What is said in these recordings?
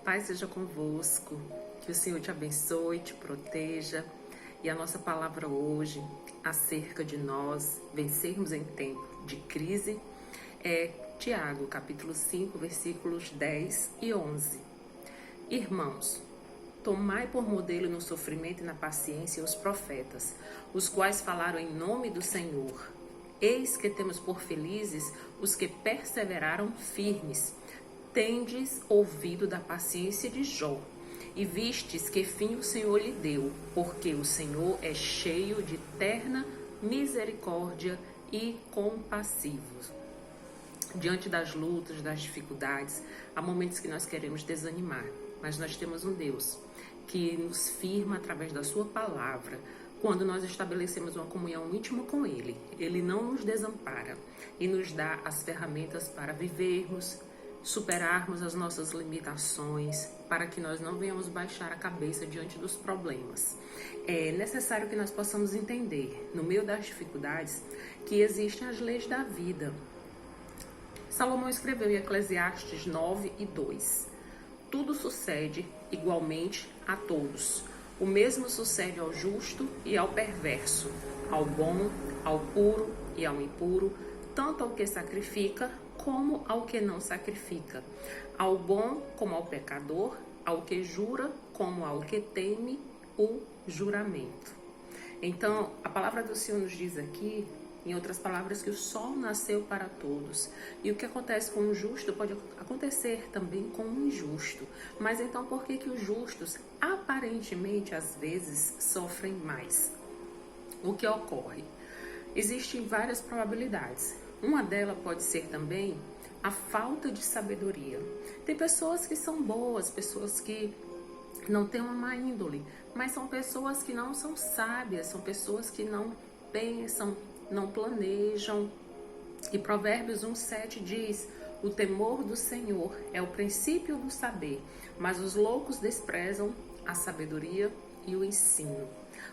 paz seja convosco, que o Senhor te abençoe, te proteja. E a nossa palavra hoje, acerca de nós vencermos em tempo de crise, é Tiago, capítulo 5, versículos 10 e 11. Irmãos, tomai por modelo no sofrimento e na paciência os profetas, os quais falaram em nome do Senhor. Eis que temos por felizes os que perseveraram firmes. Tendes ouvido da paciência de Jó, e vistes que fim o Senhor lhe deu, porque o Senhor é cheio de terna misericórdia e compassivo. Diante das lutas, das dificuldades, há momentos que nós queremos desanimar, mas nós temos um Deus que nos firma através da sua palavra. Quando nós estabelecemos uma comunhão íntima com Ele, Ele não nos desampara e nos dá as ferramentas para vivermos, superarmos as nossas limitações, para que nós não venhamos baixar a cabeça diante dos problemas. É necessário que nós possamos entender, no meio das dificuldades, que existem as leis da vida. Salomão escreveu em Eclesiastes 9 e 2: tudo sucede igualmente a todos. O mesmo sucede ao justo e ao perverso, ao bom, ao puro e ao impuro, tanto ao que sacrifica como ao que não sacrifica, ao bom como ao pecador, ao que jura como ao que teme o juramento. Então, a palavra do Senhor nos diz aqui, em outras palavras, que o sol nasceu para todos. E o que acontece com o justo pode acontecer também com o injusto. Mas então por que os justos, aparentemente, às vezes, sofrem mais? O que ocorre? Existem várias probabilidades. Uma delas pode ser também a falta de sabedoria. Tem pessoas que são boas, pessoas que não têm uma má índole, mas são pessoas que não são sábias, são pessoas que não pensam, não planejam. E Provérbios 1,7 diz: o temor do Senhor é o princípio do saber, mas os loucos desprezam a sabedoria e o ensino.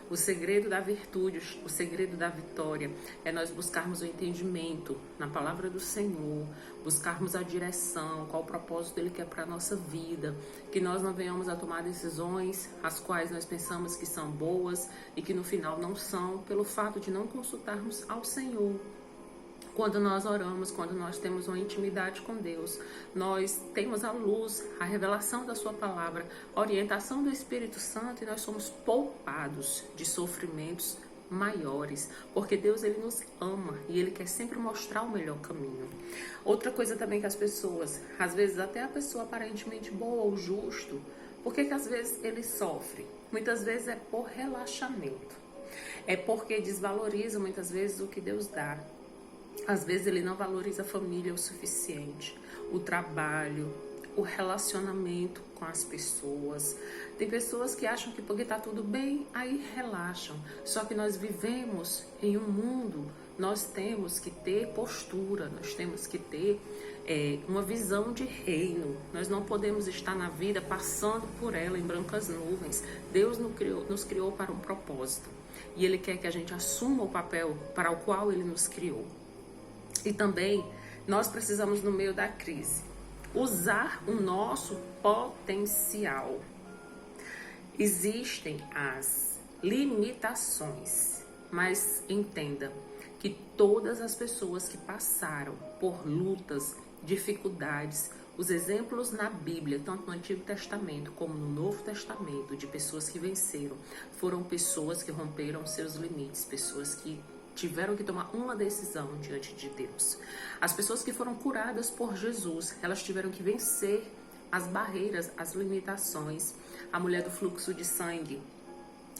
O segredo da virtude, o segredo da vitória é nós buscarmos o entendimento na palavra do Senhor, buscarmos a direção, qual o propósito Ele quer para a nossa vida, que nós não venhamos a tomar decisões as quais nós pensamos que são boas e que no final não são, pelo fato de não consultarmos ao Senhor. Quando nós oramos, quando nós temos uma intimidade com Deus, nós temos a luz, a revelação da sua palavra, a orientação do Espírito Santo e nós somos poupados de sofrimentos maiores, porque Deus ele nos ama e Ele quer sempre mostrar o melhor caminho. Outra coisa também que as pessoas, às vezes até a pessoa aparentemente boa ou justo, por que às vezes ele sofre? Muitas vezes é por relaxamento, é porque desvaloriza muitas vezes o que Deus dá. Às vezes ele não valoriza a família o suficiente, o trabalho, o relacionamento com as pessoas. Tem pessoas que acham que porque está tudo bem, aí relaxam. Só que nós vivemos em um mundo, nós temos que ter postura, nós temos que ter uma visão de reino. Nós não podemos estar na vida passando por ela em brancas nuvens. Deus nos criou para um propósito. E Ele quer que a gente assuma o papel para o qual Ele nos criou. E também nós precisamos, no meio da crise, usar o nosso potencial. Existem as limitações, mas entenda que todas as pessoas que passaram por lutas, dificuldades, os exemplos na Bíblia, tanto no Antigo Testamento como no Novo Testamento, de pessoas que venceram, foram pessoas que romperam seus limites, pessoas que tiveram que tomar uma decisão diante de Deus. As pessoas que foram curadas por Jesus, elas tiveram que vencer as barreiras, as limitações. A mulher do fluxo de sangue,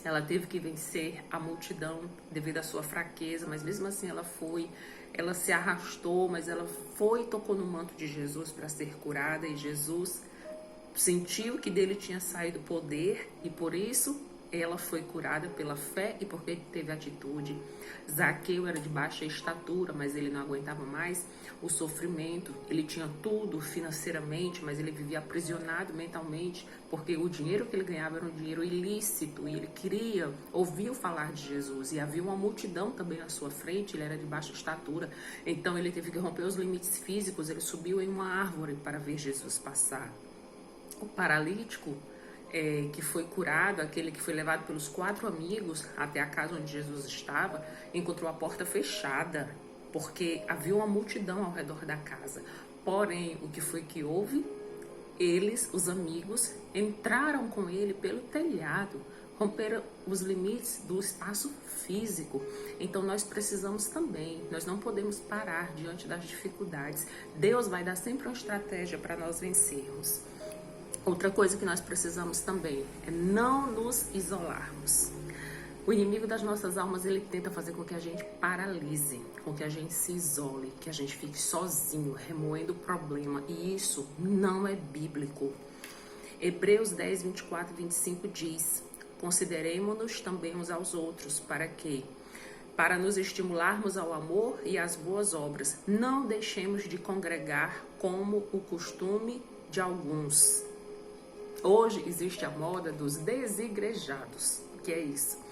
ela teve que vencer a multidão devido à sua fraqueza, mas mesmo assim ela se arrastou, mas ela foi e tocou no manto de Jesus para ser curada, e Jesus sentiu que dele tinha saído poder e por isso ela foi curada pela fé e porque teve atitude. Zaqueu era de baixa estatura, mas ele não aguentava mais o sofrimento. Ele tinha tudo financeiramente, mas ele vivia aprisionado mentalmente, porque o dinheiro que ele ganhava era um dinheiro ilícito e ele queria, ouviu falar de Jesus. E havia uma multidão também à sua frente, ele era de baixa estatura. Então ele teve que romper os limites físicos, ele subiu em uma árvore para ver Jesus passar. O paralítico que foi curado, aquele que foi levado pelos 4 amigos até a casa onde Jesus estava, encontrou a porta fechada, porque havia uma multidão ao redor da casa. Porém, o que foi que houve? Eles, os amigos, entraram com ele pelo telhado, romperam os limites do espaço físico. Então nós precisamos também, nós não podemos parar diante das dificuldades. Deus vai dar sempre uma estratégia para nós vencermos. Outra coisa que nós precisamos também é não nos isolarmos. O inimigo das nossas almas, ele tenta fazer com que a gente paralise, com que a gente se isole, que a gente fique sozinho, remoendo o problema. E isso não é bíblico. Hebreus 10, 24 e 25 diz: consideremo-nos também uns aos outros, para quê? Para nos estimularmos ao amor e às boas obras. Não deixemos de congregar como o costume de alguns. Hoje existe a moda dos desigrejados. O que é isso?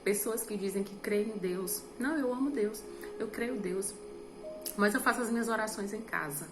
Pessoas que dizem que creem em Deus. Não, eu amo Deus, eu creio em Deus, mas eu faço as minhas orações em casa.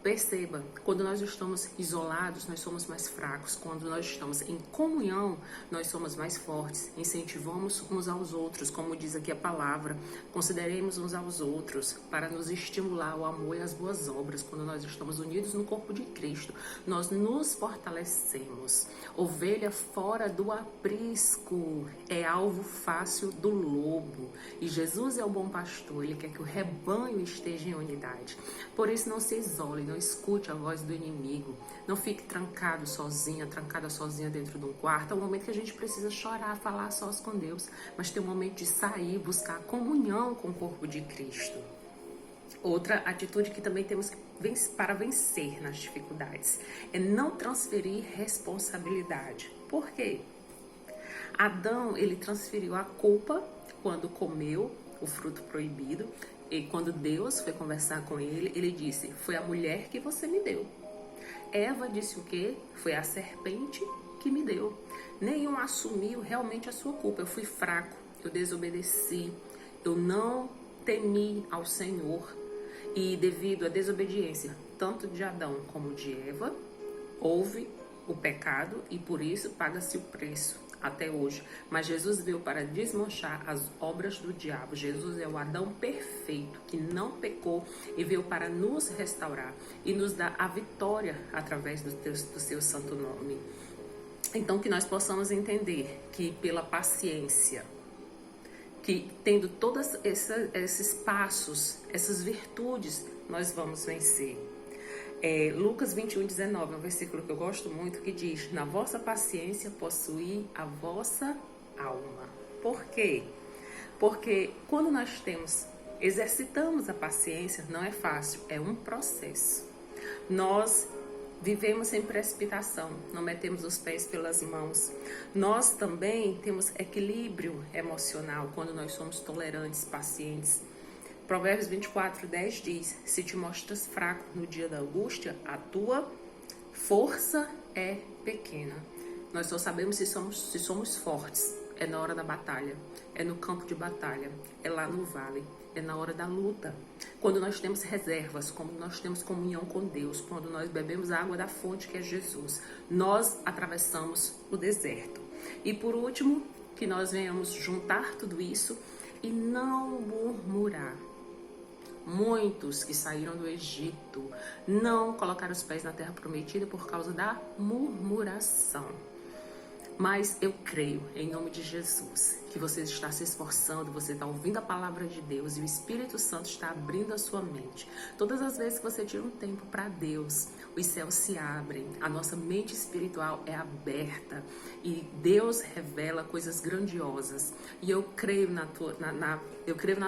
Perceba, quando nós estamos isolados, nós somos mais fracos. Quando nós estamos em comunhão, nós somos mais fortes. Incentivamos uns aos outros, como diz aqui a palavra. Consideremos uns aos outros para nos estimular ao amor e às boas obras. Quando nós estamos unidos no corpo de Cristo, nós nos fortalecemos. Ovelha fora do aprisco é alvo fácil do lobo. E Jesus é o bom pastor, ele quer que o rebanho esteja em unidade. Por isso, não se isole, não escute a voz do inimigo, não fique trancado sozinha, trancada sozinha dentro de um quarto. É um momento que a gente precisa chorar, falar sós com Deus, mas tem um momento de sair, buscar comunhão com o corpo de Cristo. Outra atitude que também temos para vencer nas dificuldades é não transferir responsabilidade. Por quê? Adão, ele transferiu a culpa quando comeu o fruto proibido. E quando Deus foi conversar com ele, ele disse: foi a mulher que você me deu. Eva disse o quê? Foi a serpente que me deu. Nenhum assumiu realmente a sua culpa. Eu fui fraco, eu desobedeci, eu não temi ao Senhor. E devido à desobediência, tanto de Adão como de Eva, houve o pecado e por isso paga-se o preço até hoje. Mas Jesus veio para desmanchar as obras do diabo. Jesus é o Adão perfeito, que não pecou e veio para nos restaurar e nos dar a vitória através do seu santo nome. Então, que nós possamos entender que pela paciência, que tendo todos esses passos, essas virtudes, nós vamos vencer. Lucas 21, 19, é um versículo que eu gosto muito, que diz: na vossa paciência possuí a vossa alma. Por quê? Porque quando nós exercitamos a paciência, não é fácil, é um processo. Nós vivemos sem precipitação, não metemos os pés pelas mãos. Nós também temos equilíbrio emocional quando nós somos tolerantes, pacientes. Provérbios 24, 10 diz: se te mostras fraco no dia da angústia, a tua força é pequena. Nós só sabemos se somos fortes. É na hora da batalha, é no campo de batalha, é lá no vale, é na hora da luta. Quando nós temos reservas, quando nós temos comunhão com Deus, quando nós bebemos a água da fonte que é Jesus, nós atravessamos o deserto. E por último, que nós venhamos juntar tudo isso e não murmurar. Muitos que saíram do Egito não colocaram os pés na terra prometida por causa da murmuração. Mas eu creio, em nome de Jesus, que você está se esforçando, você está ouvindo a palavra de Deus e o Espírito Santo está abrindo a sua mente. Todas as vezes que você tira um tempo para Deus, os céus se abrem, a nossa mente espiritual é aberta e Deus revela coisas grandiosas. E eu creio na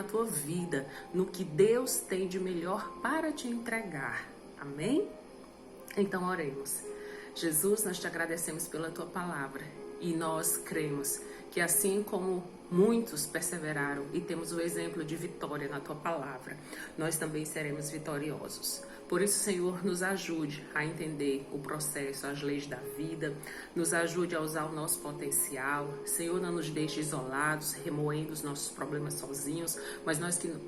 tua vida, no que Deus tem de melhor para te entregar. Amém? Então oremos. Jesus, nós te agradecemos pela tua palavra e nós cremos que assim como muitos perseveraram e temos o exemplo de vitória na tua palavra, nós também seremos vitoriosos. Por isso, Senhor, nos ajude a entender o processo, as leis da vida, nos ajude a usar o nosso potencial. Senhor, não nos deixe isolados, remoendo os nossos problemas sozinhos,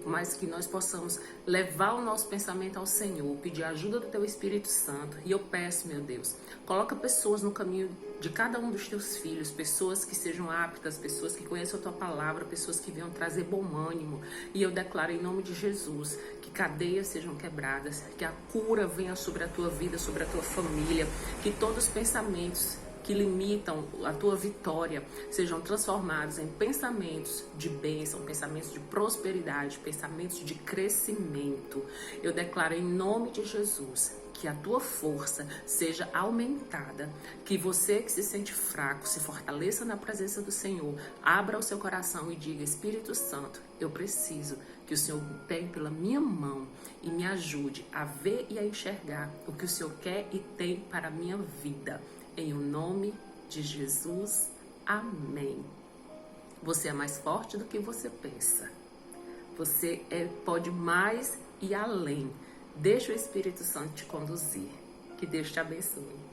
mas que nós possamos levar o nosso pensamento ao Senhor, pedir a ajuda do Teu Espírito Santo. E eu peço, meu Deus, coloca pessoas no caminho de cada um dos Teus filhos, pessoas que sejam aptas, pessoas que conheçam a Tua palavra, pessoas que venham trazer bom ânimo. E eu declaro em nome de Jesus que cadeias sejam quebradas, que a cura venha sobre a Tua vida, sobre a Tua família, que todos os pensamentos que limitam a Tua vitória sejam transformados em pensamentos de bênção, pensamentos de prosperidade, pensamentos de crescimento. Eu declaro em nome de Jesus que a Tua força seja aumentada, que você que se sente fraco se fortaleça na presença do Senhor, abra o seu coração e diga: Espírito Santo, eu preciso que o Senhor me pegue pela minha mão e me ajude a ver e a enxergar o que o Senhor quer e tem para a minha vida. Em o nome de Jesus, amém. Você é mais forte do que você pensa. Você pode mais e além. Deixa o Espírito Santo te conduzir. Que Deus te abençoe.